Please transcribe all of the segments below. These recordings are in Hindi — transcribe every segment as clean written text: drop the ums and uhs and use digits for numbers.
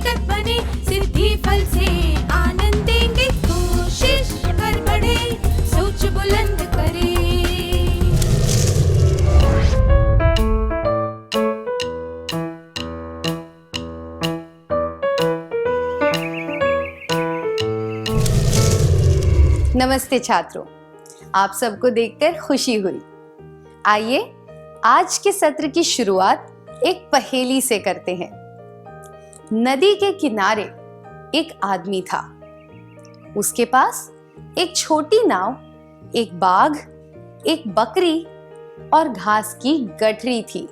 निकट बने, सिद्धि फल से आनंद देंगे। कोशिश कर बढ़े, सोच बुलंद करे। नमस्ते छात्रों, आप सबको देखकर खुशी हुई। आइए आज के सत्र की शुरुआत एक पहेली से करते हैं। नदी के किनारे एक आदमी था। उसके पास एक छोटी नाव, एक बाघ, एक बकरी और घास की गठरी थी।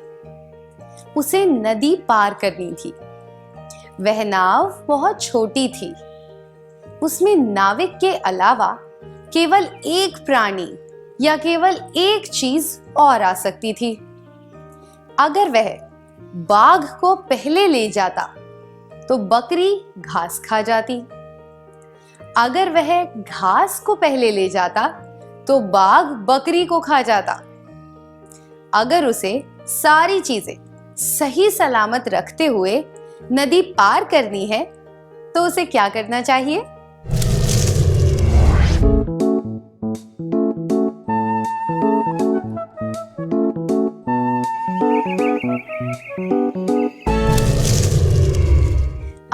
उसे नदी पार करनी थी। वह नाव बहुत छोटी थी। उसमें नाविक के अलावा केवल एक प्राणी या केवल एक चीज और आ सकती थी। अगर वह बाघ को पहले ले जाता तो बकरी घास खा जाती। अगर वह घास को पहले ले जाता तो बाघ बकरी को खा जाता। अगर उसे सारी चीजें सही सलामत रखते हुए नदी पार करनी है तो उसे क्या करना चाहिए?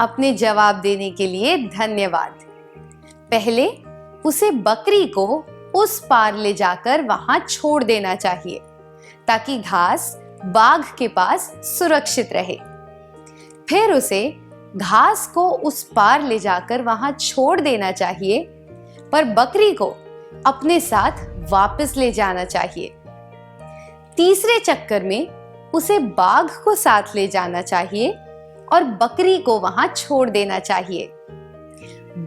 अपने जवाब देने के लिए धन्यवाद। पहले उसे बकरी को उस पार ले जाकर वहां छोड़ देना चाहिए ताकि घास बाघ के पास सुरक्षित रहे। फिर उसे घास को उस पार ले जाकर वहां छोड़ देना चाहिए, पर बकरी को अपने साथ वापस ले जाना चाहिए। तीसरे चक्कर में उसे बाघ को साथ ले जाना चाहिए और बकरी को वहां छोड़ देना चाहिए।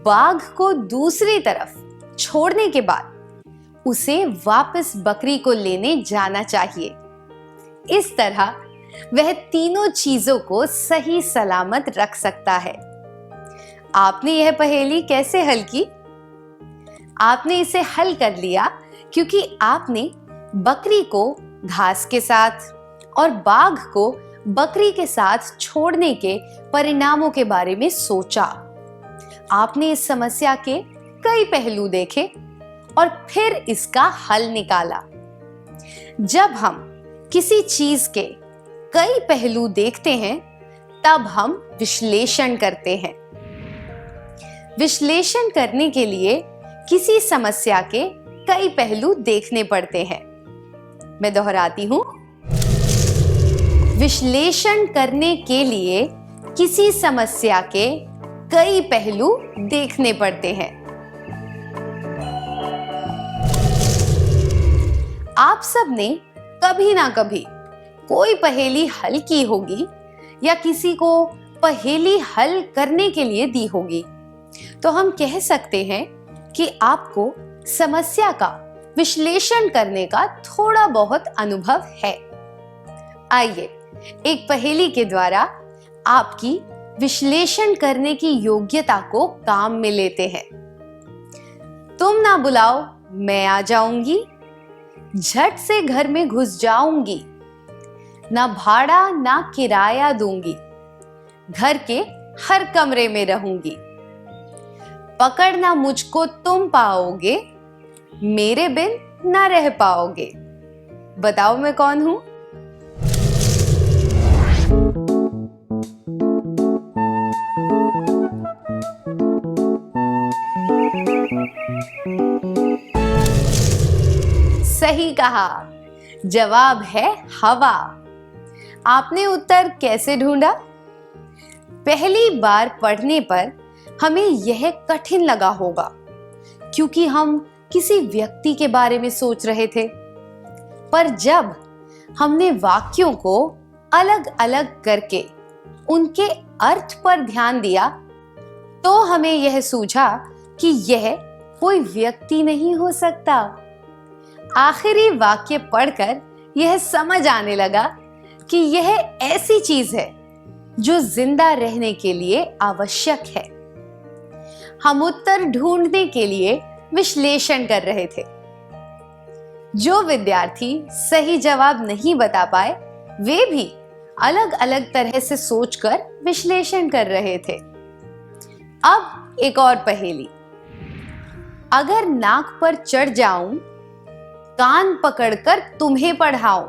बाघ को दूसरी तरफ छोड़ने के बाद उसे वापस बकरी को लेने जाना चाहिए। इस तरह वह तीनों चीजों को सही सलामत रख सकता है। आपने यह पहेली कैसे हल की? आपने इसे हल कर लिया क्योंकि आपने बकरी को घास के साथ और बाघ को बकरी के साथ छोड़ने के परिणामों के बारे में सोचा। आपने इस समस्या के कई पहलू देखे और फिर इसका हल निकाला। जब हम किसी चीज के कई पहलू देखते हैं तब हम विश्लेषण करते हैं। विश्लेषण करने के लिए किसी समस्या के कई पहलू देखने पड़ते हैं। मैं दोहराती हूं, विश्लेषण करने के लिए किसी समस्या के कई पहलू देखने पड़ते हैं। आप सब ने कभी ना कभी कोई पहेली हल की होगी या किसी को पहेली हल करने के लिए दी होगी, तो हम कह सकते हैं कि आपको समस्या का विश्लेषण करने का थोड़ा बहुत अनुभव है। आइए एक पहेली के द्वारा आपकी विश्लेषण करने की योग्यता को काम में लेते हैं। तुम ना बुलाओ मैं आ जाऊंगी, झट से घर में घुस जाऊंगी, ना भाड़ा ना किराया दूंगी, घर के हर कमरे में रहूंगी। पकड़ना मुझको तुम पाओगे, मेरे बिन ना रह पाओगे। बताओ मैं कौन हूं? सही कहा, जवाब है हवा। आपने उत्तर कैसे ढूंढा? पहली बार पढ़ने पर हमें यह कठिन लगा होगा क्योंकि हम किसी व्यक्ति के बारे में सोच रहे थे, पर जब हमने वाक्यों को अलग अलग करके उनके अर्थ पर ध्यान दिया तो हमें यह सूझा कि यह कोई व्यक्ति नहीं हो सकता। आखिरी वाक्य पढ़कर यह समझ आने लगा कि यह ऐसी चीज है जो जिंदा रहने के लिए आवश्यक है। हम उत्तर ढूंढने के लिए विश्लेषण कर रहे थे। जो विद्यार्थी सही जवाब नहीं बता पाए वे भी अलग अलग तरह से सोचकर विश्लेषण कर रहे थे। अब एक और पहेली। अगर नाक पर चढ़ जाऊं, कान पकड़कर तुम्हें पढ़ाऊं,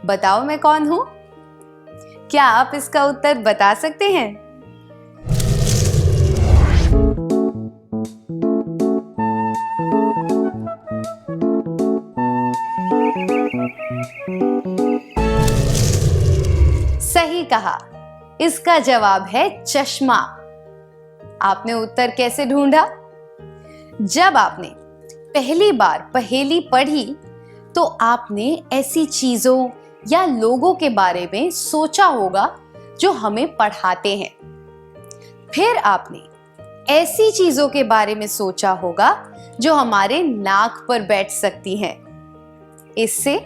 बताओ मैं कौन हूं? क्या आप इसका उत्तर बता सकते हैं? सही कहा, इसका जवाब है चश्मा। आपने उत्तर कैसे ढूंढा? जब आपने पहली बार पहेली पढ़ी तो आपने ऐसी चीजों या लोगों के बारे में सोचा होगा जो हमें पढ़ाते हैं। फिर आपने ऐसी चीजों के बारे में सोचा होगा जो हमारे नाक पर बैठ सकती हैं। इससे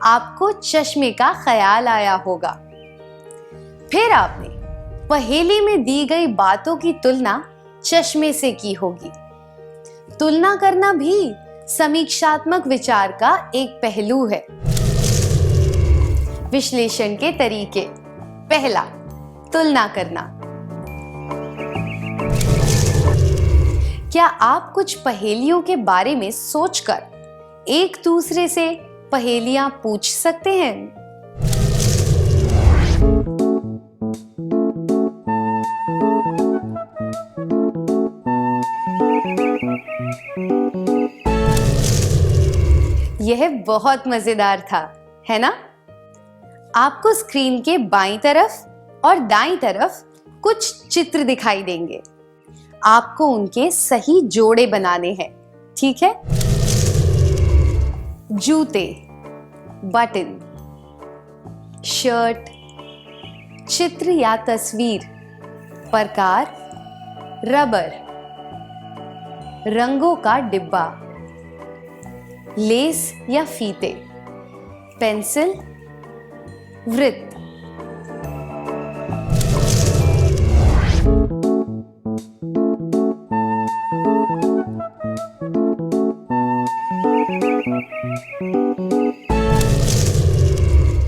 आपको चश्मे का ख्याल आया होगा। फिर आपने पहेली में दी गई बातों की तुलना चश्मे से की होगी। तुलना करना भी समीक्षात्मक विचार का एक पहलू है। विश्लेषण के तरीके। पहला, तुलना करना। क्या आप कुछ पहेलियों के बारे में सोचकर एक दूसरे से पहेलियां पूछ सकते हैं? यह बहुत मजेदार था, है ना? आपको स्क्रीन के बाईं तरफ और दाईं तरफ कुछ चित्र दिखाई देंगे। आपको उनके सही जोड़े बनाने हैं, ठीक है? जूते, बटन, शर्ट, चित्र या तस्वीर, प्रकार, रबर, रंगों का डिब्बा, लेस या फीते, पेंसिल, वृत्त।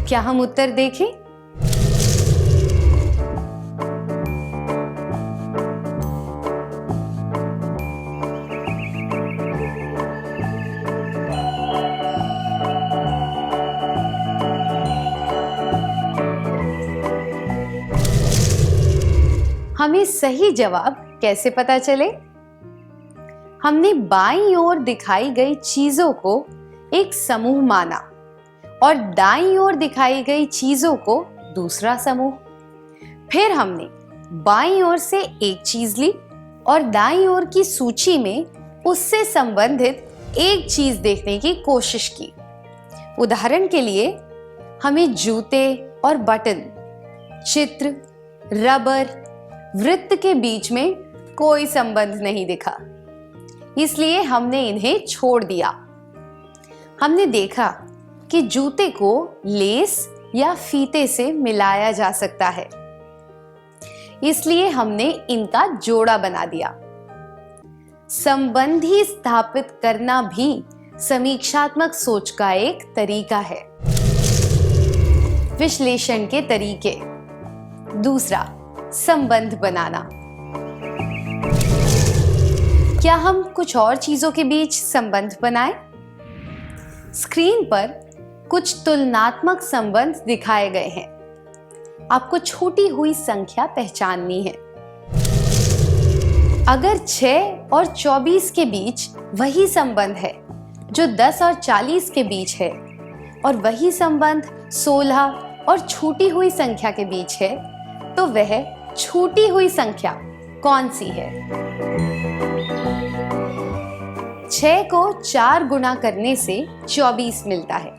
क्या हम उत्तर देखें? हमें सही जवाब कैसे पता चले? हमने बाईं ओर दिखाई गई चीजों को एक समूह माना और दाईं ओर दिखाई गई चीजों को दूसरा समूह। फिर हमने बाईं ओर से एक चीज ली और दाईं ओर की सूची में उससे संबंधित एक चीज देखने की कोशिश की। उदाहरण के लिए हमें जूते और बटन, चित्र, रबर, वृत्त के बीच में कोई संबंध नहीं दिखा, इसलिए हमने इन्हें छोड़ दिया। हमने देखा कि जूते को लेस या फीते से मिलाया जा सकता है, इसलिए हमने इनका जोड़ा बना दिया। संबंधी स्थापित करना भी समीक्षात्मक सोच का एक तरीका है। विश्लेषण के तरीके। दूसरा, संबंध बनाना। क्या हम कुछ और चीजों के बीच संबंध बनाएं? स्क्रीन पर कुछ तुलनात्मक संबंध दिखाए गए हैं। आपको छूटी हुई संख्या पहचाननी है। अगर 6 और 24 के बीच वही संबंध है जो 10 और 40 के बीच है, और वही संबंध 16 और छूटी हुई संख्या के बीच है, तो वह छूटी हुई संख्या कौन सी है? 6 को 4 गुना करने से 24 मिलता है।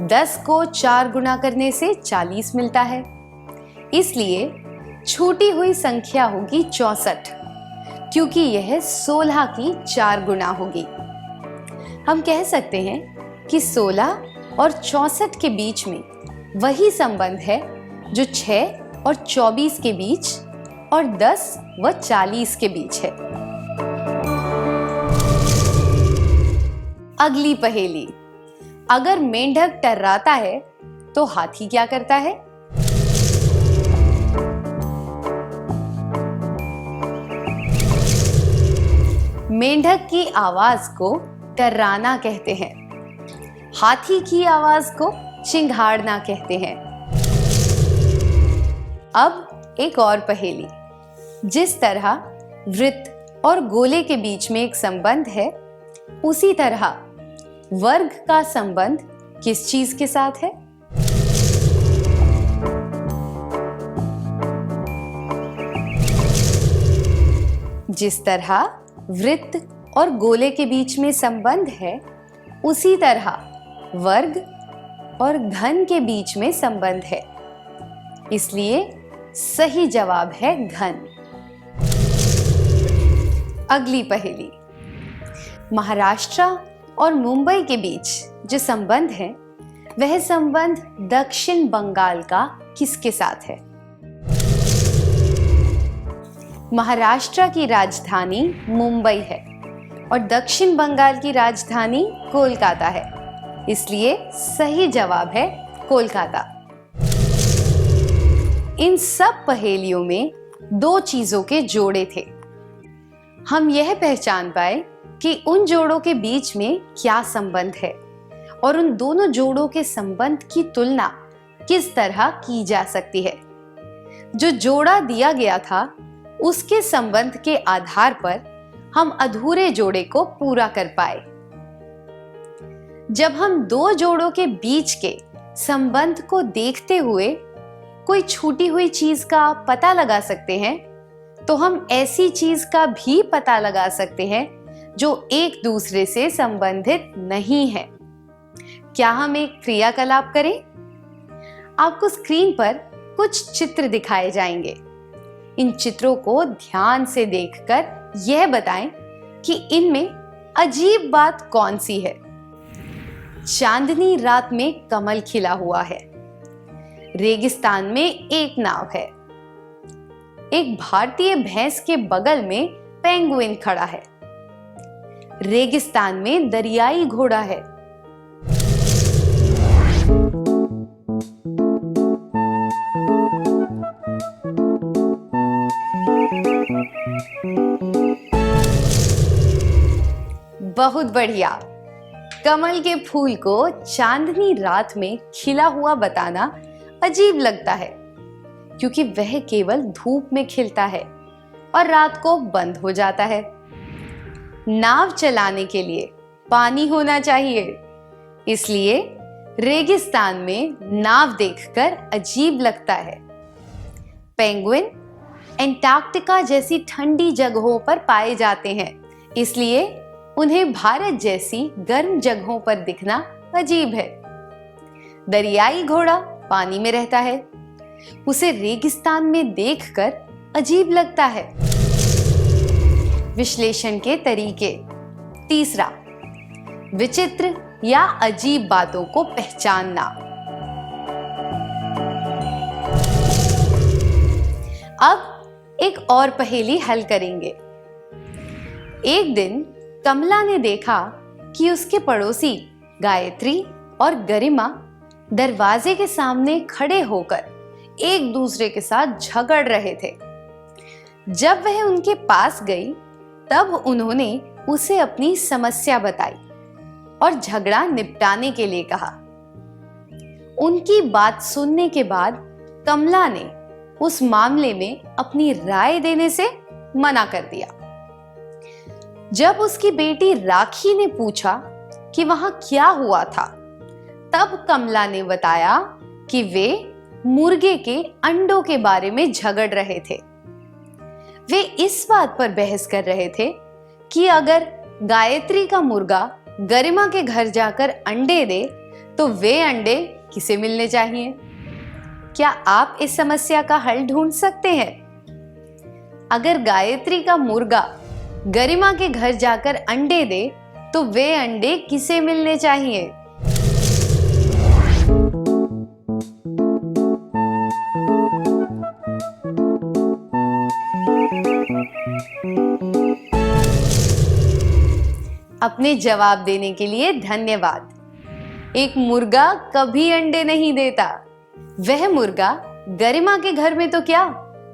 10 को 4 गुना करने से 40 मिलता है। इसलिए छूटी हुई संख्या होगी 64, क्योंकि यह 16 की 4 गुना होगी। हम कह सकते हैं कि 16 और 64 के बीच में वही संबंध है जो 6 और 24 के बीच और 10 व 40 के बीच है। अगली पहेली। अगर मेंढक टर्राता है तो हाथी क्या करता है? मेंढक की आवाज को टर्राना कहते हैं। हाथी की आवाज को चिंघाड़ना कहते हैं। अब एक और पहेली। जिस तरह वृत्त और गोले के बीच में एक संबंध है, उसी तरह वर्ग का संबंध किस चीज के साथ है? जिस तरह वृत्त और गोले के बीच में संबंध है, उसी तरह वर्ग और घन के बीच में संबंध है। इसलिए सही जवाब है घन। अगली पहेली। महाराष्ट्र और मुंबई के बीच जो संबंध है, वह संबंध दक्षिण बंगाल का किसके साथ है? महाराष्ट्र की राजधानी मुंबई है और दक्षिण बंगाल की राजधानी कोलकाता है। इसलिए सही जवाब है कोलकाता। इन सब पहेलियों में दो चीजों के जोड़े थे। हम यह पहचान पाए कि उन जोड़ों के बीच में क्या संबंध है और उन दोनों जोड़ों के संबंध की तुलना किस तरह की जा सकती है। जो जोड़ा दिया गया था, उसके संबंध के आधार पर हम अधूरे जोड़े को पूरा कर पाए। जब हम दो जोड़ों के बीच के संबंध को देखते हुए कोई छूटी हुई चीज का पता लगा सकते हैं, तो हम ऐसी चीज का भी पता लगा सकते हैं जो एक दूसरे से संबंधित नहीं है। क्या हम एक क्रियाकलाप करें? आपको स्क्रीन पर कुछ चित्र दिखाए जाएंगे। इन चित्रों को ध्यान से देखकर यह बताएं कि इनमें अजीब बात कौन सी है। चांदनी रात में कमल खिला हुआ है। रेगिस्तान में एक नाव है। एक भारतीय भैंस के बगल में पेंगुइन खड़ा है। रेगिस्तान में दरियाई घोड़ा है। बहुत बढ़िया। कमल के फूल को चांदनी रात में खिला हुआ बताना अजीब लगता है, क्योंकि वह केवल धूप में खिलता है और रात को बंद हो जाता है। नाव चलाने के लिए पानी होना चाहिए, इसलिए रेगिस्तान में नाव देखकर अजीब लगता है। पेंगुइन एंटार्क्टिका जैसी ठंडी जगहों पर पाए जाते हैं, इसलिए उन्हें भारत जैसी गर्म जगहों पर दिखना अजीब है। दरियाई घोड़ा पानी में रहता है, उसे रेगिस्तान में देखकर अजीब लगता है। विश्लेषण के तरीके। तीसरा, विचित्र या अजीब बातों को पहचानना। अब एक और पहेली हल करेंगे। एक दिन कमला ने देखा कि उसके पड़ोसी गायत्री और गरिमा दरवाजे के सामने खड़े होकर एक दूसरे के साथ झगड़ रहे थे। जब वह उनके पास गई, तब उन्होंने उसे अपनी समस्या बताई और झगड़ा निपटाने के लिए कहा। उनकी बात सुनने के बाद कमला ने उस मामले में अपनी राय देने से मना कर दिया। जब उसकी बेटी राखी ने पूछा कि वहां क्या हुआ था, तब कमला ने बताया कि वे मुर्गे के अंडों के बारे में झगड़ रहे थे। वे इस बात पर बहस कर रहे थे कि अगर गायत्री का मुर्गा गरिमा के घर जाकर अंडे दे, तो वे अंडे किसे मिलने चाहिए। क्या आप इस समस्या का हल ढूंढ सकते हैं? अगर गायत्री का मुर्गा गरिमा के घर जाकर अंडे दे, तो वे अंडे किसे मिलने चाहिए? अपने जवाब देने के लिए धन्यवाद। एक मुर्गा कभी अंडे नहीं देता। वह मुर्गा गरिमा के घर में तो क्या,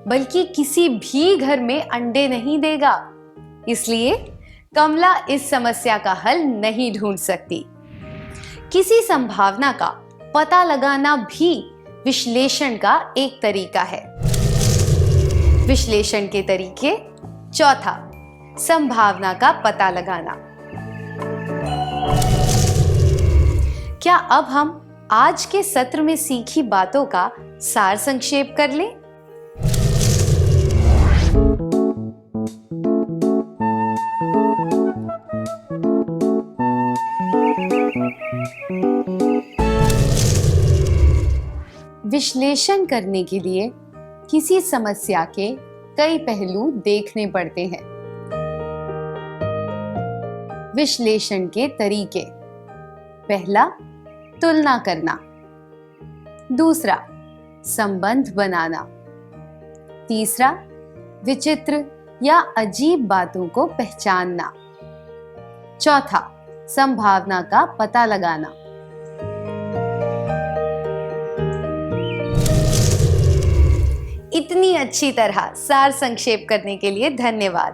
बल्कि किसी भी घर में अंडे नहीं देगा। इसलिए कमला इस समस्या का हल नहीं ढूंढ सकती। किसी संभावना का पता लगाना भी विश्लेषण का एक तरीका है। विश्लेषण के तरीके। चौथा, संभावना का पता लगाना। क्या अब हम आज के सत्र में सीखी बातों का सार संक्षेप कर लें? विश्लेषण करने के लिए किसी समस्या के कई पहलू देखने पड़ते हैं। विश्लेषण के तरीके। पहला, तुलना करना। दूसरा, संबंध बनाना। तीसरा, विचित्र या अजीब बातों को पहचानना। चौथा, संभावना का पता लगाना। इतनी अच्छी तरह सार संक्षेप करने के लिए धन्यवाद।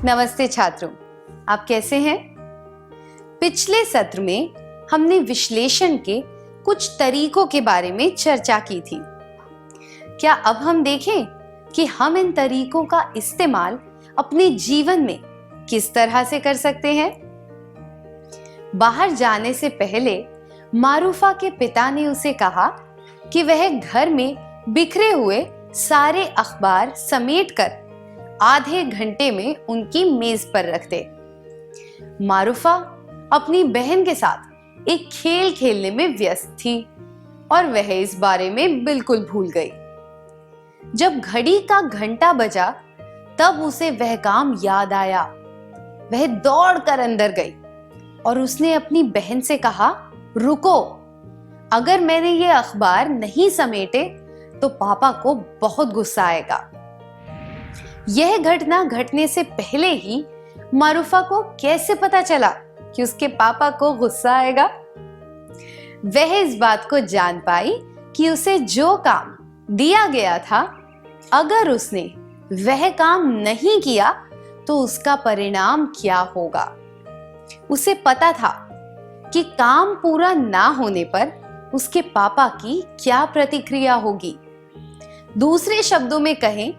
नमस्ते छात्रों, आप कैसे हैं? पिछले सत्र में हमने विश्लेषण के कुछ तरीकों के बारे में चर्चा की थी। क्या अब हम देखें कि हम इन तरीकों का इस्तेमाल अपने जीवन में किस तरह से कर सकते हैं? बाहर जाने से पहले मारूफा के पिता ने उसे कहा कि वह घर में बिखरे हुए सारे अखबार समेटकर आधे घंटे में उनकी मेज पर रख दे। मारूफा अपनी बहन के साथ एक खेल खेलने में व्यस्त थी और वह इस बारे में बिल्कुल भूल गई। जब घड़ी का घंटा बजा तब उसे वह काम याद आया। वह दौड़कर अंदर गई और उसने अपनी बहन से कहा, रुको, अगर मैंने ये अखबार नहीं समेटे तो पापा को बहुत गुस्सा आएगा। यह घटना घटने से पहले ही मारूफा को कैसे पता चला कि उसके पापा को गुस्सा आएगा? वह इस बात को जान पाई कि उसे जो काम दिया गया था, अगर उसने वह काम नहीं किया तो उसका परिणाम क्या होगा। उसे पता था कि काम पूरा ना होने पर उसके पापा की क्या प्रतिक्रिया होगी। दूसरे शब्दों में कहें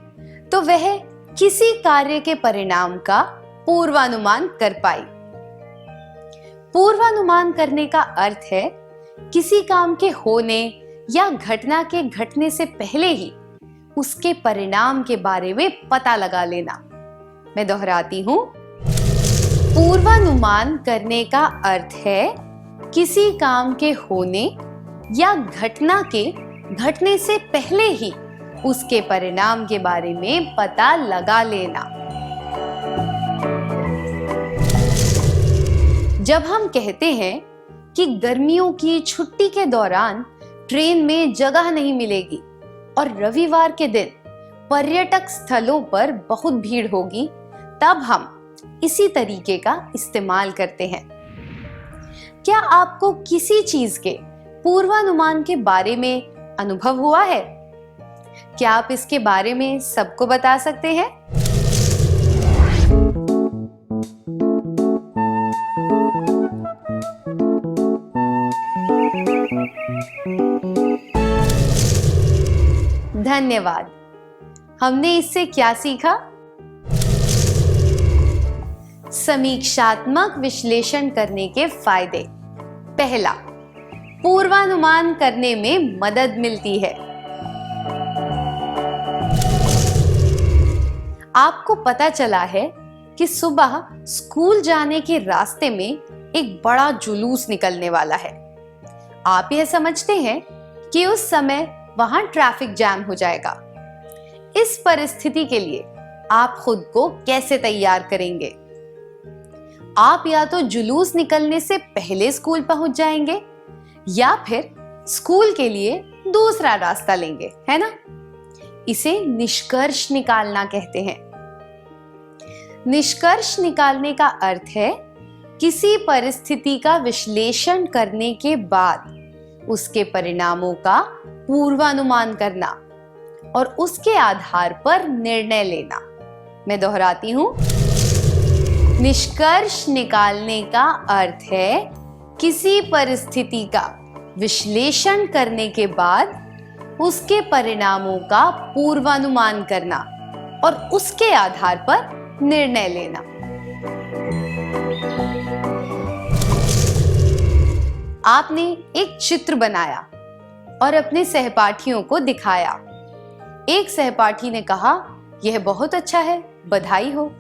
तो वह किसी कार्य के परिणाम का पूर्वानुमान कर पाई। पूर्वानुमान करने का अर्थ है किसी काम के होने या घटना के घटने से पहले ही उसके परिणाम के बारे में पता लगा लेना। मैं दोहराती हूं, पूर्वानुमान करने का अर्थ है किसी काम के होने या घटना के घटने से पहले ही उसके परिणाम के बारे में पता लगा लेना। जब हम कहते हैं कि गर्मियों की छुट्टी के दौरान ट्रेन में जगह नहीं मिलेगी और रविवार के दिन पर्यटक स्थलों पर बहुत भीड़ होगी, तब हम इसी तरीके का इस्तेमाल करते हैं। क्या आपको किसी चीज के पूर्वानुमान के बारे में अनुभव हुआ है? क्या आप इसके बारे में सबको बता सकते हैं? धन्यवाद। हमने इससे क्या सीखा? समीक्षात्मक विश्लेषण करने के फायदे। पहला, पूर्वानुमान करने में मदद मिलती है। आपको पता चला है कि सुबह स्कूल जाने के रास्ते में एक बड़ा जुलूस निकलने वाला है। आप यह समझते हैं कि उस समय वहां ट्रैफिक जैम हो जाएगा। इस परिस्थिति के लिए आप खुद को कैसे तैयार करेंगे? आप या तो जुलूस निकलने से पहले स्कूल पहुंच जाएंगे या फिर स्कूल के लिए दूसरा रास्ता लेंगे, है ना? इसे निष्कर्ष निकालना कहते हैं। निष्कर्ष निकालने का अर्थ है किसी परिस्थिति का विश्लेषण करने के बाद उसके परिणामों का पूर्वानुमान करना और उसके आधार पर निर्णय लेना। मैं दोहराती हूं, निष्कर्ष निकालने का अर्थ है किसी परिस्थिति का विश्लेषण करने के बाद उसके परिणामों का पूर्वानुमान करना और उसके आधार पर निर्णय लेना। आपने एक चित्र बनाया और अपने सहपाठियों को दिखाया। एक सहपाठी ने कहा, यह बहुत अच्छा है, बधाई हो।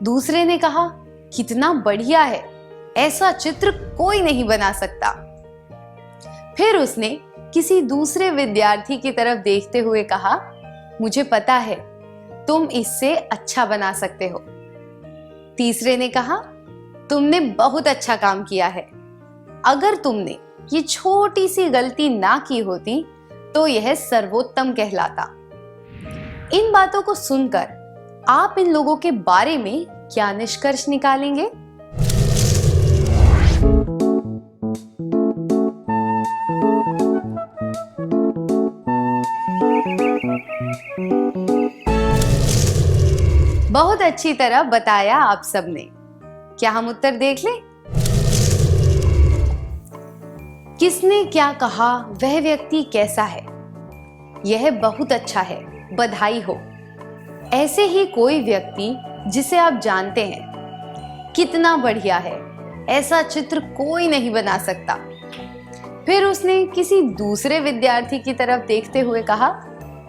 दूसरे ने कहा, कितना बढ़िया है, ऐसा चित्र कोई नहीं बना सकता। फिर उसने किसी दूसरे विद्यार्थी की तरफ देखते हुए कहा, मुझे पता है तुम इससे अच्छा बना सकते हो। तीसरे ने कहा, तुमने बहुत अच्छा काम किया है, अगर तुमने ये छोटी सी गलती ना की होती तो यह सर्वोत्तम कहलाता। इन बातों को सुनकर आप इन लोगों के बारे में क्या निष्कर्ष निकालेंगे? बहुत अच्छी तरह बताया आप सबने। क्या हम उत्तर देख लें? किसने क्या कहा, वह व्यक्ति कैसा है? यह बहुत अच्छा है, बधाई हो। ऐसे ही कोई व्यक्ति जिसे आप जानते हैं, कितना बढ़िया है, ऐसा चित्र कोई नहीं बना सकता। फिर उसने किसी दूसरे विद्यार्थी की तरफ देखते हुए कहा,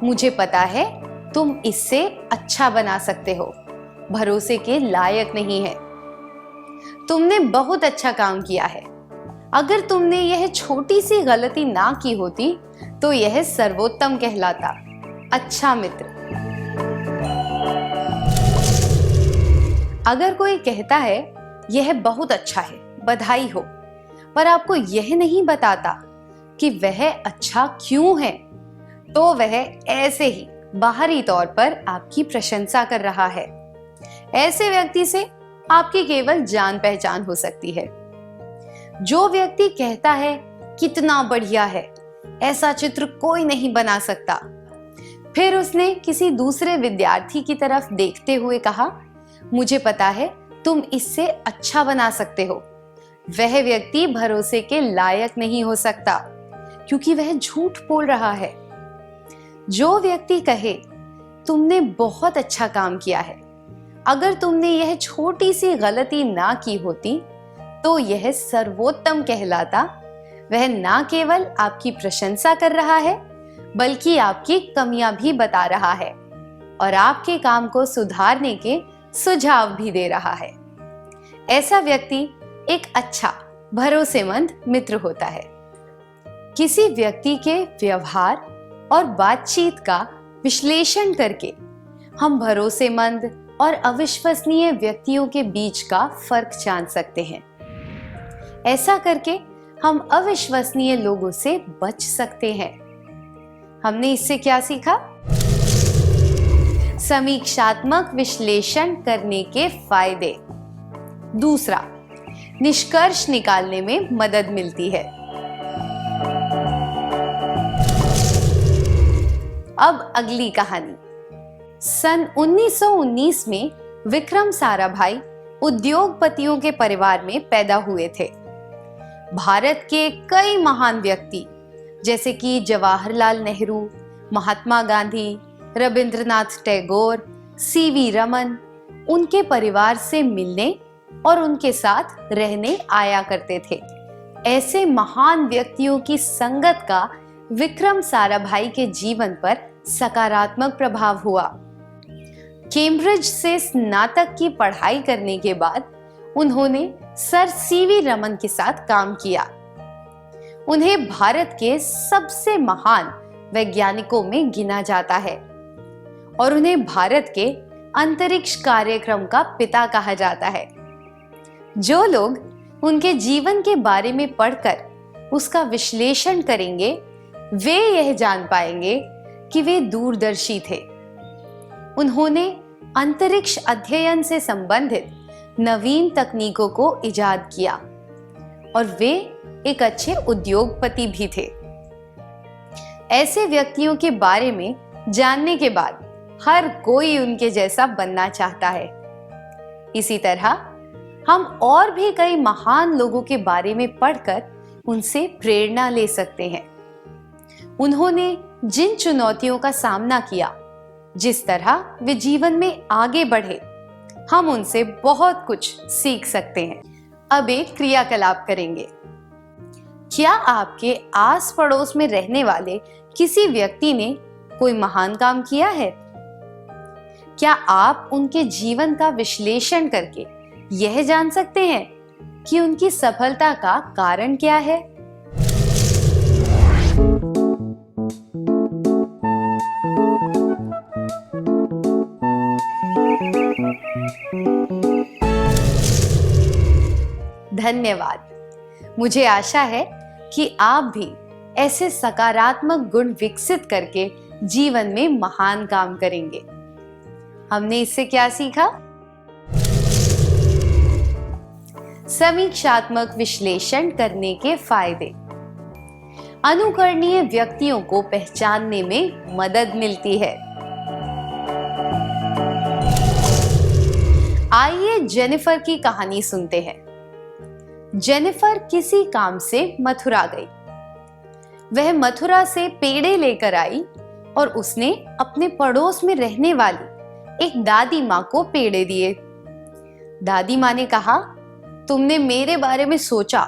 मुझे पता है तुम इससे अच्छा बना सकते हो, भरोसे के लायक नहीं है। तुमने बहुत अच्छा काम किया है, अगर तुमने यह छोटी सी गलती ना की होती तो यह सर्वोत्तम कहलाता। अच्छा मित्र। अगर कोई कहता है यह बहुत अच्छा है, बधाई हो, पर आपको यह नहीं बताता कि वह अच्छा क्यों है, तो वह ऐसे ही बाहरी तौर पर आपकी प्रशंसा कर रहा है। ऐसे व्यक्ति से आपकी केवल जान पहचान हो सकती है। जो व्यक्ति कहता है कितना बढ़िया है, ऐसा चित्र कोई नहीं बना सकता, फिर उसने किसी दूसरे विद्यार्थी की तरफ देखते हुए कहा, मुझे पता है तुम इससे अच्छा बना सकते हो, वह व्यक्ति भरोसे के लायक नहीं हो सकता, क्योंकि वह झूठ बोल रहा है। जो व्यक्ति कहे तुमने बहुत अच्छा काम किया है, अगर तुमने यह छोटी सी गलती ना की होती तो यह सर्वोत्तम कहलाता। वह ना केवल आपकी प्रशंसा कर रहा है, बल्कि आपकी कमियां भी बता रहा है और आपके काम को सुधारने के सुझाव भी दे रहा है। ऐसा व्यक्ति एक अच्छा, भरोसेमंद मित्र होता है। किसी व्यक्ति के व्यवहार और बातचीत का विश्लेषण करके हम भरोसेमंद और अविश्वसनीय व्यक्तियों के बीच का फर्क जान सकते हैं। ऐसा करके हम अविश्वसनीय लोगों से बच सकते हैं। हमने इससे क्या सीखा? समीक्षात्मक विश्लेषण करने के फायदे। दूसरा, निष्कर्ष निकालने में मदद मिलती है। अब अगली कहानी। सन 1919 में विक्रम साराभाई उद्योगपतियों के परिवार में पैदा हुए थे। भारत के कई महान व्यक्ति जैसे कि जवाहरलाल नेहरू, महात्मा गांधी, रविंद्रनाथ टैगोर, सीवी रमन उनके परिवार से मिलने और उनके साथ रहने आया करते थे। ऐसे महान व्यक्तियों की संगत का विक्रम साराभाई के जीवन पर सकारात्मक प्रभाव हुआ। कैम्ब्रिज से स्नातक की पढ़ाई करने के बाद उन्होंने सर सीवी रमन के साथ काम किया। उन्हें भारत के सबसे महान वैज्ञानिकों में गिना जाता है और उन्हें भारत के अंतरिक्ष कार्यक्रम का पिता कहा जाता है। जो लोग उनके जीवन के बारे में पढ़कर उसका विश्लेषण करेंगे, वे यह जान पाएंगे कि वे दूरदर्शी थे। उन्होंने अंतरिक्ष अध्ययन से संबंधित नवीन तकनीकों को इजाद किया और वे एक अच्छे उद्योगपति भी थे। ऐसे व्यक्तियों के बारे में जानने के बाद हर कोई उनके जैसा बनना चाहता है। इसी तरह हम और भी कई महान लोगों के बारे में पढ़कर उनसे प्रेरणा ले सकते हैं। उन्होंने जिन चुनौतियों का सामना किया, जिस तरह वे जीवन में आगे बढ़े, हम उनसे बहुत कुछ सीख सकते हैं। अब एक क्रियाकलाप करेंगे। क्या आपके आस पड़ोस में रहने वाले किसी व्यक्ति ने कोई महान काम किया है? क्या आप उनके जीवन का विश्लेषण करके यह जान सकते हैं कि उनकी सफलता का कारण क्या है? धन्यवाद। मुझे आशा है कि आप भी ऐसे सकारात्मक गुण विकसित करके जीवन में महान काम करेंगे। हमने इससे क्या सीखा? समीक्षात्मक विश्लेषण करने के फायदे। अनुकरणीय व्यक्तियों को पहचानने में मदद मिलती है। आइए जेनिफर की कहानी सुनते हैं। जेनिफर किसी काम से मथुरा गई। वह मथुरा से पेड़े लेकर आई और उसने अपने पड़ोस में रहने वाली एक दादी माँ को पेड़े दिए। दादी माँ ने कहा, तुमने मेरे बारे में सोचा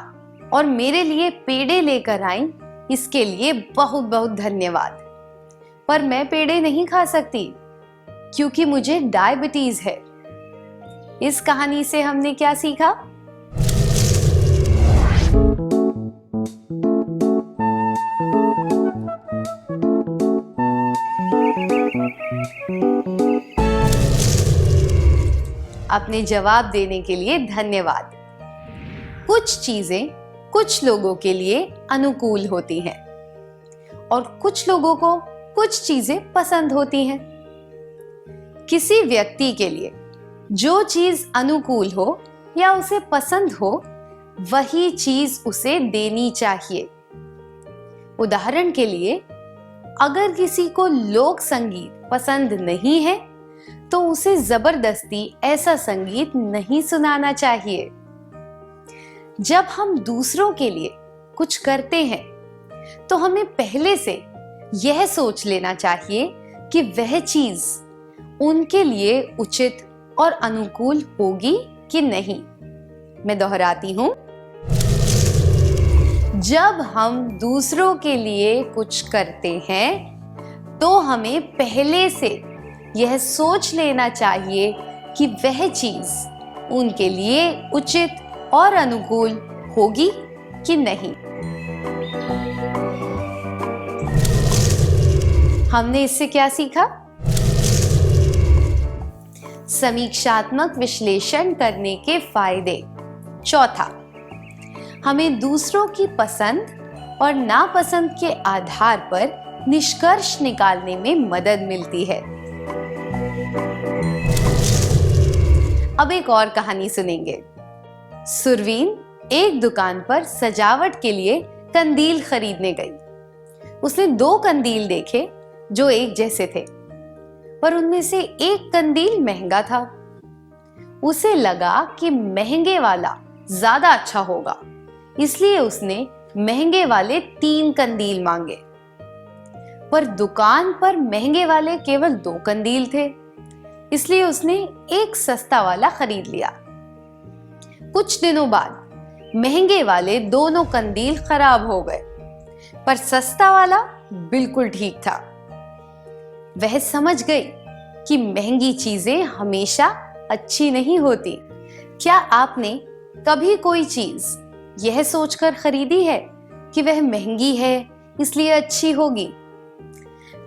और मेरे लिए पेड़े लेकर आई, इसके लिए बहुत बहुत धन्यवाद। पर मैं पेड़े नहीं खा सकती क्योंकि मुझे डायबिटीज है। इस कहानी से हमने क्या सीखा? अपने जवाब देने के लिए धन्यवाद। कुछ चीजें कुछ लोगों के लिए अनुकूल होती हैं और कुछ लोगों को कुछ चीजें पसंद होती हैं। किसी व्यक्ति के लिए जो चीज अनुकूल हो या उसे पसंद हो, वही चीज उसे देनी चाहिए। उदाहरण के लिए, अगर किसी को लोक संगीत पसंद नहीं है तो उसे जबरदस्ती ऐसा संगीत नहीं सुनाना चाहिए। जब हम दूसरों के लिए कुछ करते हैं तो हमें पहले से यह सोच लेना चाहिए कि वह चीज उनके लिए उचित और अनुकूल होगी कि नहीं। मैं दोहराती हूं, जब हम दूसरों के लिए कुछ करते हैं तो हमें पहले से यह सोच लेना चाहिए कि वह चीज उनके लिए उचित और अनुकूल होगी कि नहीं। हमने इससे क्या सीखा? समीक्षात्मक विश्लेषण करने के फायदे। चौथा, हमें दूसरों की पसंद और नापसंद के आधार पर निष्कर्ष निकालने में मदद मिलती है। अब एक और कहानी सुनेंगे। सुरवीन एक दुकान पर सजावट के लिए कंदील खरीदने गई। उसने 2 कंदील देखे जो एक जैसे थे, पर उनमें से एक कंदील महंगा था। उसे लगा कि महंगे वाला ज्यादा अच्छा होगा, इसलिए उसने महंगे वाले 3 कंदील मांगे। पर दुकान पर महंगे वाले केवल 2 कंदील थे, इसलिए उसने एक सस्ता वाला खरीद लिया। कुछ दिनों बाद महंगे वाले दोनों कंदील खराब हो गए, पर सस्ता वाला बिल्कुल ठीक था। वह समझ गई कि महंगी चीजें हमेशा अच्छी नहीं होती। क्या आपने कभी कोई चीज यह सोचकर खरीदी है कि वह महंगी है इसलिए अच्छी होगी?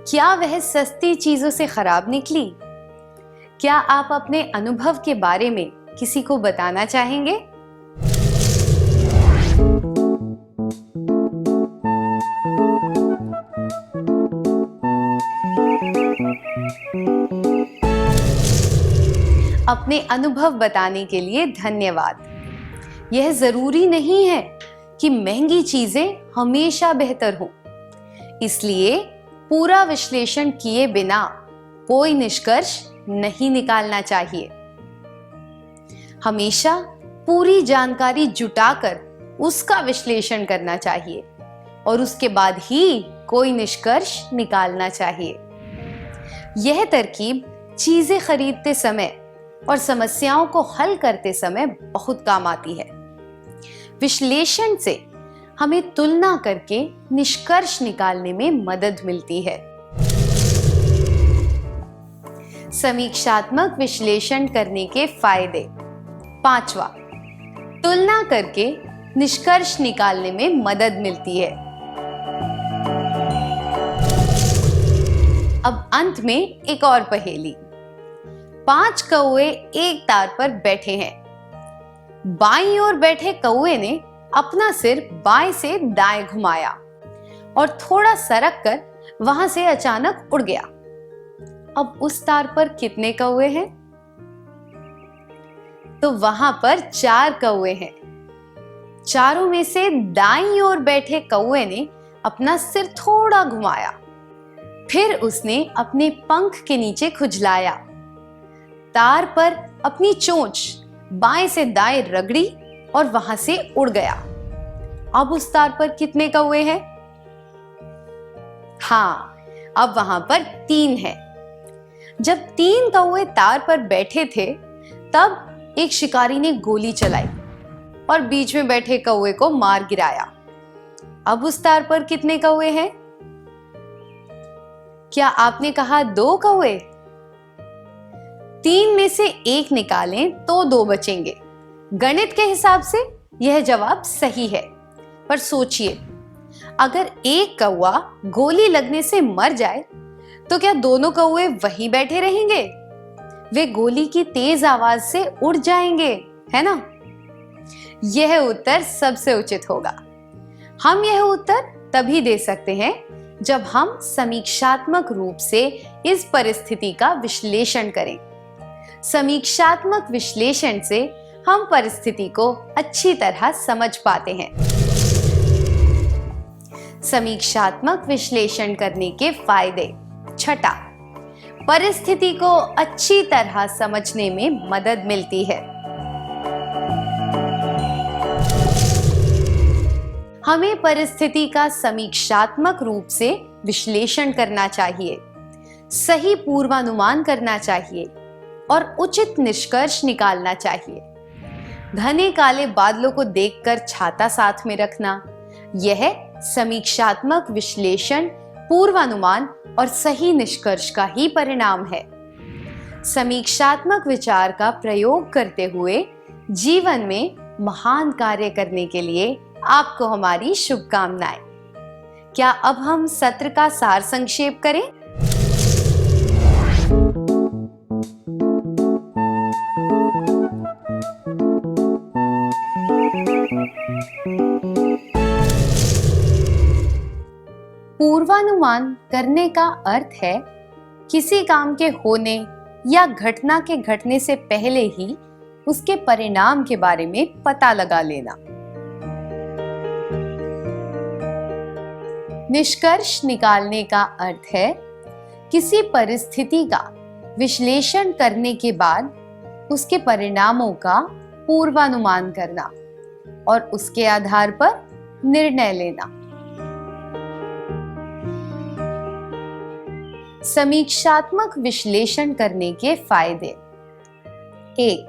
क्या वह सस्ती चीजों से खराब निकली? क्या आप अपने अनुभव के बारे में किसी को बताना चाहेंगे? अपने अनुभव बताने के लिए धन्यवाद। यह जरूरी नहीं है कि महंगी चीजें हमेशा बेहतर हों, इसलिए पूरा विश्लेषण किए बिना कोई निष्कर्ष नहीं निकालना चाहिए। हमेशा पूरी जानकारी जुटाकर उसका विश्लेषण करना चाहिए और उसके बाद ही कोई निष्कर्ष निकालना चाहिए। यह तरकीब चीजें खरीदते समय और समस्याओं को हल करते समय बहुत काम आती है। विश्लेषण से हमें तुलना करके निष्कर्ष निकालने में मदद मिलती है। समीक्षात्मक विश्लेषण करने के फायदे। 5वां, तुलना करके निष्कर्ष निकालने में मदद मिलती है। अब अंत में एक और पहेली। 5 कौवे एक तार पर बैठे हैं। बाईं ओर बैठे कौवे ने अपना सिर बाएं से दाएं घुमाया और थोड़ा सरक कर वहां से अचानक उड़ गया। अब उस तार पर कितने कौवे हैं? तो वहां पर 4 कौवे हैं। चारों में से दाईं ओर बैठे कौवे ने अपना सिर थोड़ा घुमाया, फिर उसने अपने पंख के नीचे खुजलाया, तार पर अपनी चोंच बाएं से दाएं रगड़ी और वहां से उड़ गया। अब उस तार पर कितने कौवे हैं? हाँ, अब वहां पर 3 हैं। जब 3 कौवे तार पर बैठे थे, तब एक शिकारी ने गोली चलाई और बीच में बैठे कौवे को मार गिराया। अब उस तार पर कितने कौवे हैं? क्या आपने कहा 2 कौवे? 3 में से 1 निकालें तो 2 बचेंगे। गणित के हिसाब से यह जवाब सही है, पर सोचिए, अगर एक कौवा गोली लगने से मर जाए तो क्या दोनों कौवे वहीं बैठे रहेंगे? वे गोली की तेज आवाज से उड़ जाएंगे, है ना? यह उत्तर सबसे उचित होगा। हम यह उत्तर तभी दे सकते हैं जब हम समीक्षात्मक रूप से इस परिस्थिति का विश्लेषण करें। समीक्षात्मक विश्लेषण से हम परिस्थिति को अच्छी तरह समझ पाते हैं। समीक्षात्मक विश्लेषण करने के फायदे। 6, परिस्थिति को अच्छी तरह समझने में मदद मिलती है। हमें परिस्थिति का समीक्षात्मक रूप से विश्लेषण करना चाहिए, सही पूर्वानुमान करना चाहिए और उचित निष्कर्ष निकालना चाहिए। घने काले बादलों को देखकर छाता साथ में रखना, यह समीक्षात्मक विश्लेषण, पूर्वानुमान और सही निष्कर्ष का ही परिणाम है। समीक्षात्मक विचार का प्रयोग करते हुए जीवन में महान कार्य करने के लिए आपको हमारी शुभकामनाएं। क्या अब हम सत्र का सार संक्षेप करें? पूर्वानुमान करने का अर्थ है किसी काम के होने या घटना के घटने से पहले ही उसके परिणाम के बारे में पता लगा लेना। निष्कर्ष निकालने का अर्थ है किसी परिस्थिति का विश्लेषण करने के बाद उसके परिणामों का पूर्वानुमान करना और उसके आधार पर निर्णय लेना। समीक्षात्मक विश्लेषण करने के फायदे। 1,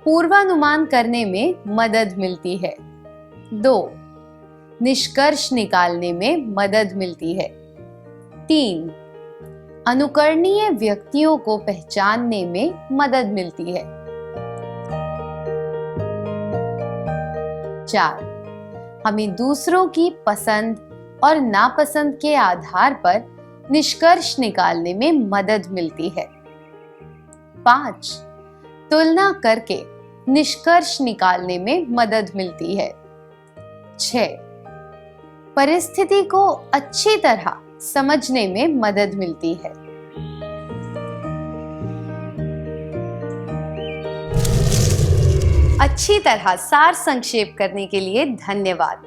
पूर्वानुमान करने में मदद मिलती है। 2, निष्कर्ष निकालने में मदद मिलती है। 3, अनुकरणीय व्यक्तियों को पहचानने में मदद मिलती है। 4, हमें दूसरों की पसंद और नापसंद के आधार पर निष्कर्ष निकालने में मदद मिलती है। 5, तुलना करके निष्कर्ष निकालने में मदद मिलती है। 6, परिस्थिति को अच्छी तरह समझने में मदद मिलती है। अच्छी तरह सार संक्षेप करने के लिए धन्यवाद।